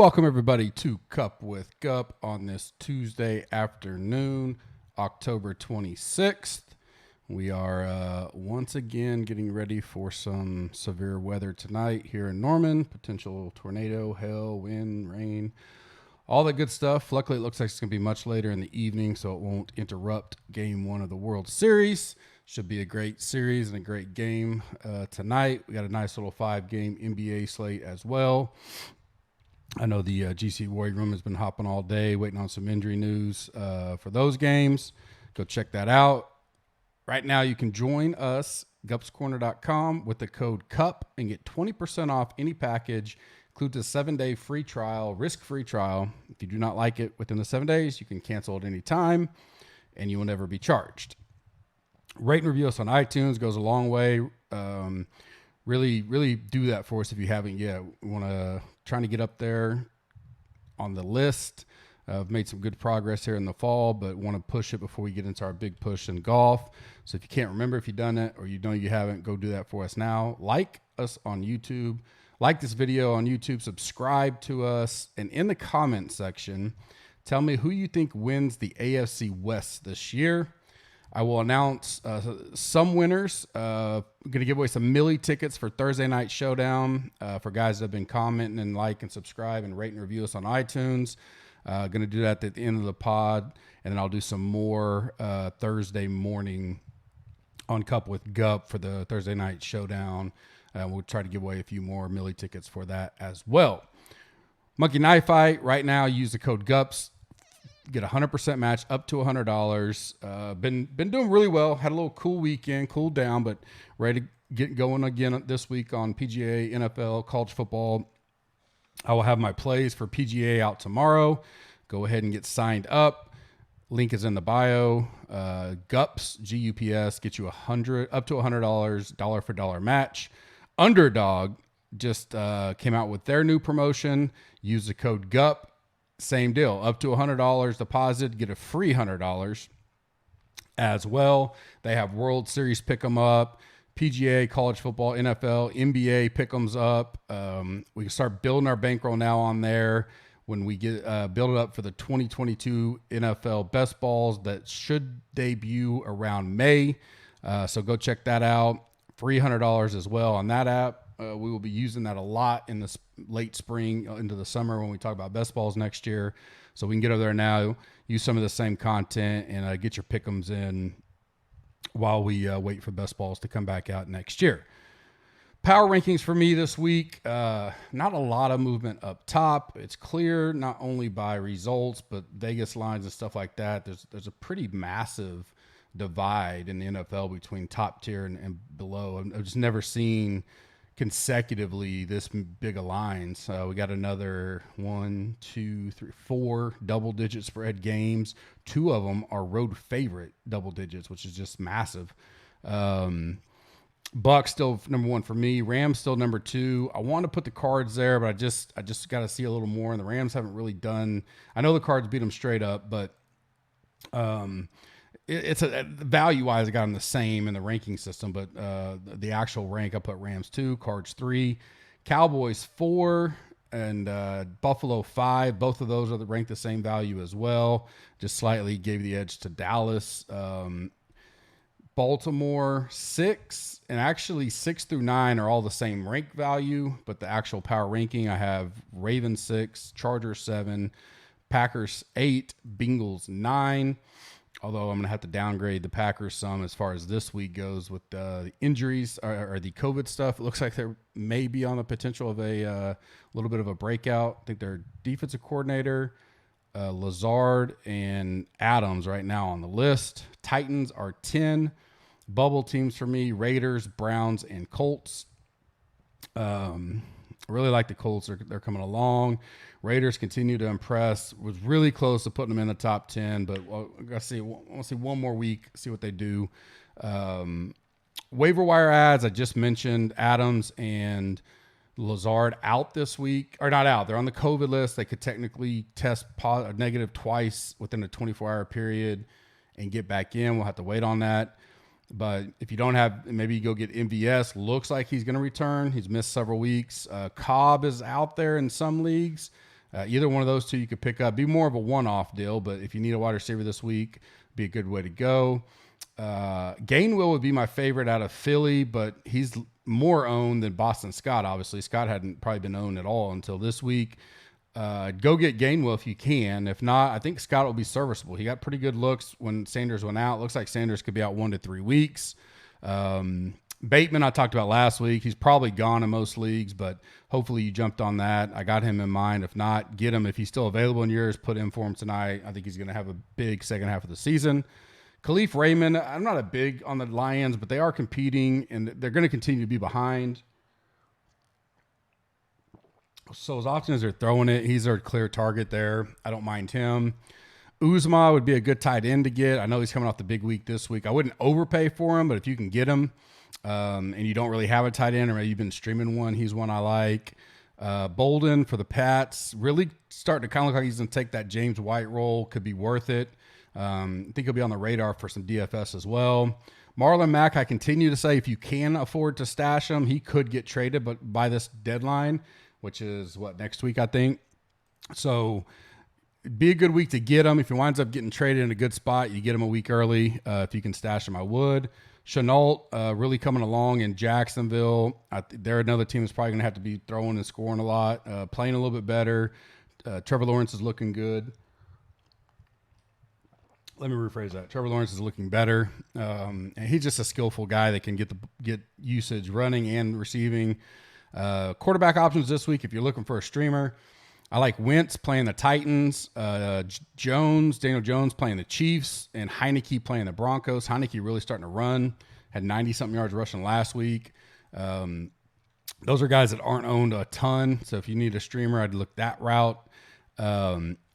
Welcome everybody to Cup with Gup on this Tuesday afternoon, October 26th. We are once again getting ready for some severe weather tonight here in Norman. Potential tornado, hail, wind, rain, all that good stuff. Luckily, it looks like it's going to be much later in the evening, so it won't interrupt Game 1 of the World Series. Should be a great series and a great game tonight. We got a nice little 5-game NBA slate as well. I know the GC Warrior Room has been hopping all day, waiting on some injury news for those games. Go check that out. Right now, you can join us, gupscorner.com, with the code CUP and get 20% off any package. Includes a 7-day free trial, risk-free trial. If you do not like it within the 7 days, you can cancel at any time, and you will never be charged. Rate and review us on iTunes goes a long way. Really do that for us if you haven't yet. We want to trying to get up there on the list. I've made some good progress here in the fall, but want to push it before we get into our big push in golf. So if you can't remember if you've done it or you know you haven't, go do that for us now. Like us on YouTube. Like this video on YouTube. Subscribe to us. And in the comment section, tell me who you think wins the AFC West this year. I will announce some winners. I'm going to give away some Millie tickets for Thursday Night Showdown for guys that have been commenting and like and subscribe and rate and review us on iTunes. Going to do that at the end of the pod, and then I'll do some more Thursday morning on Cup with Gup for the Thursday Night Showdown. We'll try to give away a few more Millie tickets for that as well. Monkey Knife Fight, right now, use the code GUPS. Get a 100% match up to $100. Been doing really well. Had a little cool weekend, cooled down, but ready to get going again this week on PGA, NFL, college football. I will have my plays for PGA out tomorrow. Go ahead and get signed up. Link is in the bio. GUPS, G-U-P-S, get you up to $100, dollar for dollar match. Underdog just came out with their new promotion. Use the code GUP. Same deal, up to $100 deposit, get a free $100 as well. They have World Series pick 'em up, PGA, college football, NFL, NBA pick 'ems up. We can start building our bankroll now on there when we get build it up for the 2022 NFL best balls that should debut around May. So go check that out. Free $100 as well on that app. We will be using that a lot in the late spring into the summer when we talk about best balls next year. So we can get over there now, use some of the same content, and get your pick'ems in while we wait for best balls to come back out next year. Power rankings for me this week. Not a lot of movement up top. It's clear not only by results, but Vegas lines and stuff like that. There's a pretty massive divide in the NFL between top tier and below. I've just never seen consecutively this big a lines. We got another 1, 2, 3, 4 double-digit spread games. 2 of them are road favorite double digits, which is just massive. Bucks still number 1 for me. Rams still number 2. I want to put the Cards there, but I just got to see a little more. And the Rams haven't really done. I know the Cards beat them straight up, but it's a value-wise, I got them the same in the ranking system, but the actual rank, I put Rams 2, Cards 3, Cowboys 4, and Buffalo 5. Both of those are ranked the same value as well. Just slightly gave the edge to Dallas. Baltimore 6, and actually 6 through 9 are all the same rank value, but the actual power ranking, I have Ravens 6, Chargers 7, Packers 8, Bengals 9. Although I'm going to have to downgrade the Packers some as far as this week goes with the injuries or the COVID stuff. It looks like they may be on the potential of a little bit of a breakout. I think their defensive coordinator, Lazard and Adams right now on the list. Titans are 10. Bubble teams for me, Raiders, Browns, and Colts. I really like the Colts. They're coming along. Raiders continue to impress. Was really close to putting them in the top 10, but I want to see one more week, see what they do. Waiver Wire Adds, I just mentioned Adams and Lazard out this week, or not out. They're on the COVID list. They could technically test negative twice within a 24-hour period and get back in. We'll have to wait on that. But if you don't have, maybe you go get MVS. Looks like he's going to return. He's missed several weeks. Cobb is out there in some leagues. Either one of those two you could pick up. Be more of a one-off deal, but if you need a wide receiver this week, be a good way to go. Gainwell would be my favorite out of Philly, but he's more owned than Boston Scott. Obviously, Scott hadn't probably been owned at all until this week. Go get Gainwell if you can. If not, I think Scott will be serviceable. He got pretty good looks when Sanders went out. Looks like Sanders could be out 1 to 3 weeks. Bateman I talked about last week. He's probably gone in most leagues, but hopefully you jumped on that. I got him in mind. If not, get him. If he's still available in yours, put in for him tonight. I think he's going to have a big second half of the season. Khalif Raymond, I'm not a big on the Lions, but they are competing, and they're going to continue to be behind. So as often as they're throwing it, he's their clear target there. I don't mind him. Uzma would be a good tight end to get. I know he's coming off the big week this week. I wouldn't overpay for him, but if you can get him and you don't really have a tight end, or maybe you've been streaming one, he's one I like. Bolden for the Pats, really starting to kind of look like he's going to take that James White role. Could be worth it. I think he'll be on the radar for some DFS as well. Marlon Mack, I continue to say if you can afford to stash him, he could get traded, but by this deadline, which is next week, I think. So it'd be a good week to get him. If he winds up getting traded in a good spot, you get him a week early. If you can stash him, I would. Chenault really coming along in Jacksonville. They're another team that's probably going to have to be throwing and scoring a lot, playing a little bit better. Trevor Lawrence is looking good. Let me rephrase that. Trevor Lawrence is looking better. And he's just a skillful guy that can get usage running and receiving. Quarterback options this week, if you're looking for a streamer, I like Wentz playing the Titans, Daniel Jones playing the Chiefs, and Heineke playing the Broncos. Heineke really starting to run, had 90-something yards rushing last week. Those are guys that aren't owned a ton, so if you need a streamer, I'd look that route.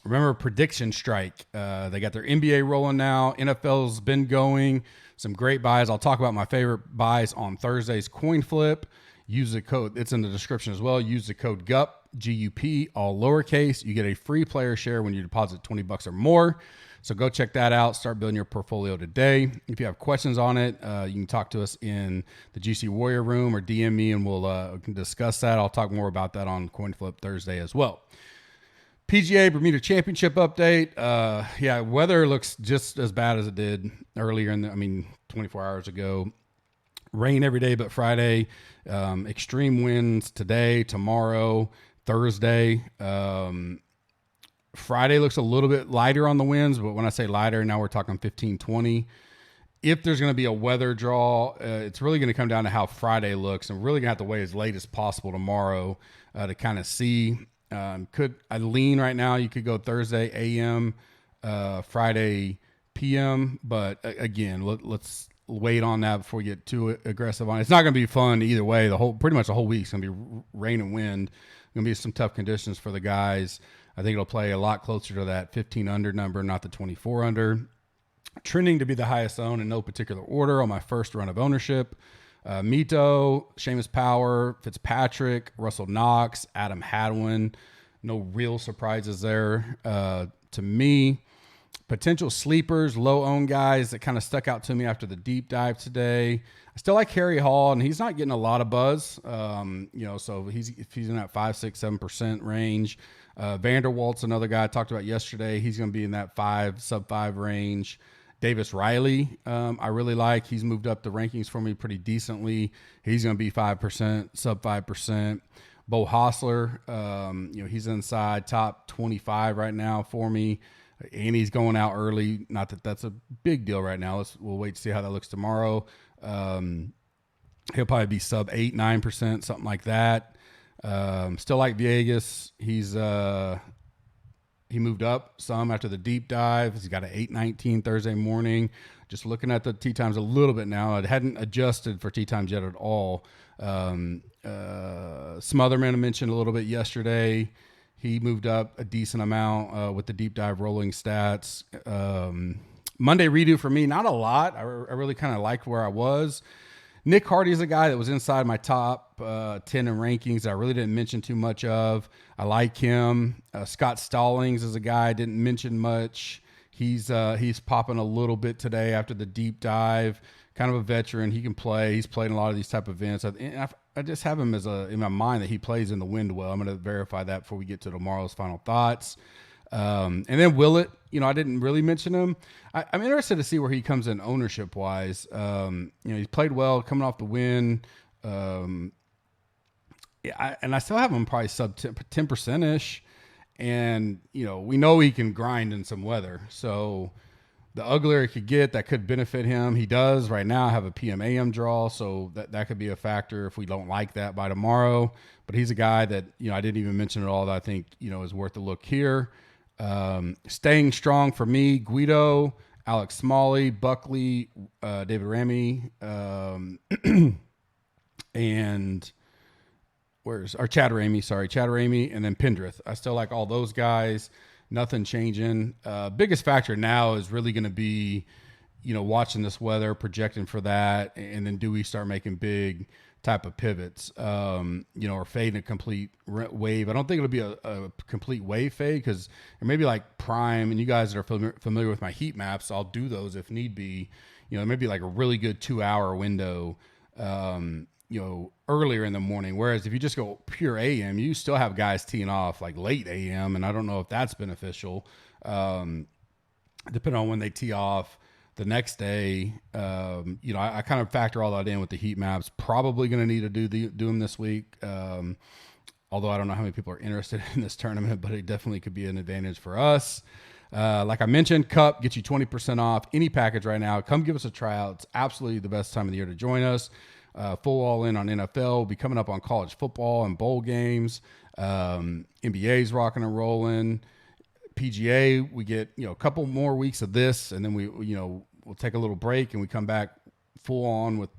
Remember Prediction Strike. They got their NBA rolling now. NFL's been going. Some great buys. I'll talk about my favorite buys on Thursday's coin flip. Use the code. It's in the description as well. Use the code GUP, G-U-P, all lowercase. You get a free player share when you deposit $20 or more. So go check that out. Start building your portfolio today. If you have questions on it, you can talk to us in the GC Warrior room or DM me and we can discuss that. I'll talk more about that on Coin Flip Thursday as well. PGA Bermuda Championship update. Weather looks just as bad as it did earlier 24 hours ago. Rain every day but Friday. Extreme winds today, tomorrow, Thursday. Friday looks a little bit lighter on the winds, but when I say lighter, now we're talking 15, 20. If there's going to be a weather draw, it's really going to come down to how Friday looks, and we're really going to have to wait as late as possible tomorrow to kind of see. I lean right now, you could go Thursday AM, Friday PM, but again, let's wait on that before we get too aggressive on it. It's not going to be fun either way. Pretty much the whole week's going to be rain and wind. Going to be some tough conditions for the guys. I think it'll play a lot closer to that 15 under number, not the 24 under. Trending to be the highest owned in no particular order on my first run of ownership. Mito, Seamus Power, Fitzpatrick, Russell Knox, Adam Hadwin. No real surprises there to me. Potential sleepers, low-owned guys that kind of stuck out to me after the deep dive today. I still like Harry Hall, and he's not getting a lot of buzz. So if he's in that 5, 6, 7% range. Vanderwalt's another guy I talked about yesterday. He's going to be in that sub 5 range. Davis Riley, I really like. He's moved up the rankings for me pretty decently. He's going to be 5%, sub 5%. Bo Hostler, he's inside top 25 right now for me. And he's going out early. Not that that's a big deal right now. We'll wait to see how that looks tomorrow. He'll probably be sub 8, 9%, something like that. Still like Vegas. He moved up some after the deep dive. He's got an 8:19 Thursday morning. Just looking at the tee times a little bit now. It hadn't adjusted for tee times yet at all. Smotherman I mentioned a little bit yesterday. He moved up a decent amount with the deep dive rolling stats. Monday redo for me, not a lot. I really kind of liked where I was. Nick Hardy is a guy that was inside my top 10 in rankings that I really didn't mention too much of. I like him. Scott Stallings is a guy I didn't mention much. He's popping a little bit today after the deep dive. Kind of a veteran. He can play. He's played in a lot of these type of events. I just have him in my mind that he plays in the wind well. I'm going to verify that before we get to tomorrow's final thoughts. And then Willett, I didn't really mention him. I'm interested to see where he comes in ownership wise. He's played well coming off the win. And I still have him probably sub 10% ish. And, we know he can grind in some weather. So the uglier it could get, that could benefit him. He does right now have a PM/AM draw, so that could be a factor if we don't like that by tomorrow. But he's a guy that, I didn't even mention at all that I think, is worth a look here. Staying strong for me, Guido, Alex Smalley, Buckley, David Ramey, and Chad Ramey, and then Pendrith. I still like all those guys. Nothing changing. Biggest factor now is really going to be, watching this weather, projecting for that, and then do we start making big type of pivots, or fading a complete wave. I don't think it'll be a complete wave fade because maybe like prime, and you guys that are familiar with my heat maps, I'll do those if need be. Maybe like a really good 2-hour window, earlier in the morning. Whereas if you just go pure AM, you still have guys teeing off like late AM, and I don't know if that's beneficial. Depending on when they tee off the next day, I kind of factor all that in with the heat maps. Probably going to need to do them this week. Although I don't know how many people are interested in this tournament, but it definitely could be an advantage for us. Like I mentioned, Cup gets you 20% off any package right now. Come give us a tryout. It's absolutely the best time of the year to join us. Full all in on NFL. We'll be coming up on college football and bowl games. NBA's rocking and rolling. PGA, we get a couple more weeks of this, and then we'll take a little break and we come back full on with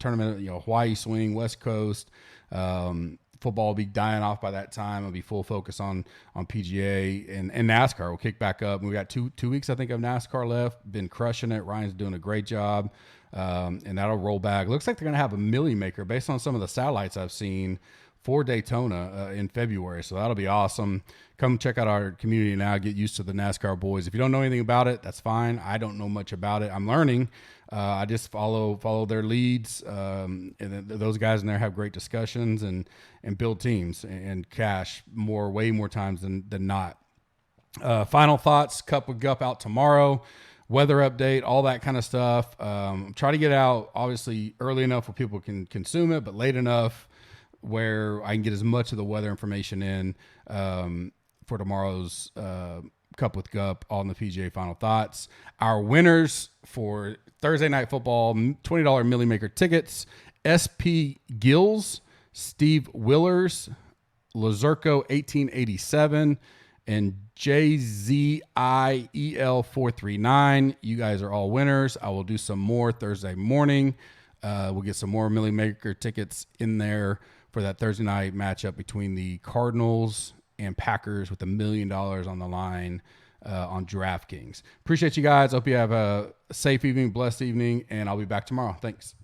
tournament. Hawaii swing, West Coast. Football will be dying off by that time. It'll be full focus on PGA and NASCAR. We'll kick back up. We got two weeks, I think, of NASCAR left. Been crushing it. Ryan's doing a great job. And that'll roll back. Looks like they're going to have a millie maker based on some of the satellites I've seen for Daytona in February. So that'll be awesome. Come check out our community now. Get used to the NASCAR boys. If you don't know anything about it, that's fine. I don't know much about it. I'm learning. I just follow their leads. And those guys in there have great discussions and build teams and cash way more times than not. Final thoughts, Cup with Gup out tomorrow. Weather update, all that kind of stuff. Try to get out, obviously, early enough where people can consume it, but late enough where I can get as much of the weather information in for tomorrow's Cup with Gup on the PGA Final Thoughts. Our winners for Thursday Night Football, $20 Millie Maker tickets, SP Gills, Steve Willers, Lazurko 1887, and JZIEL439. You guys are all winners. I will do some more Thursday morning. We'll get some more Millie Maker tickets in there for that Thursday night matchup between the Cardinals and Packers with $1 million on the line on DraftKings. Appreciate you guys. Hope you have a safe evening, blessed evening, and I'll be back tomorrow. Thanks.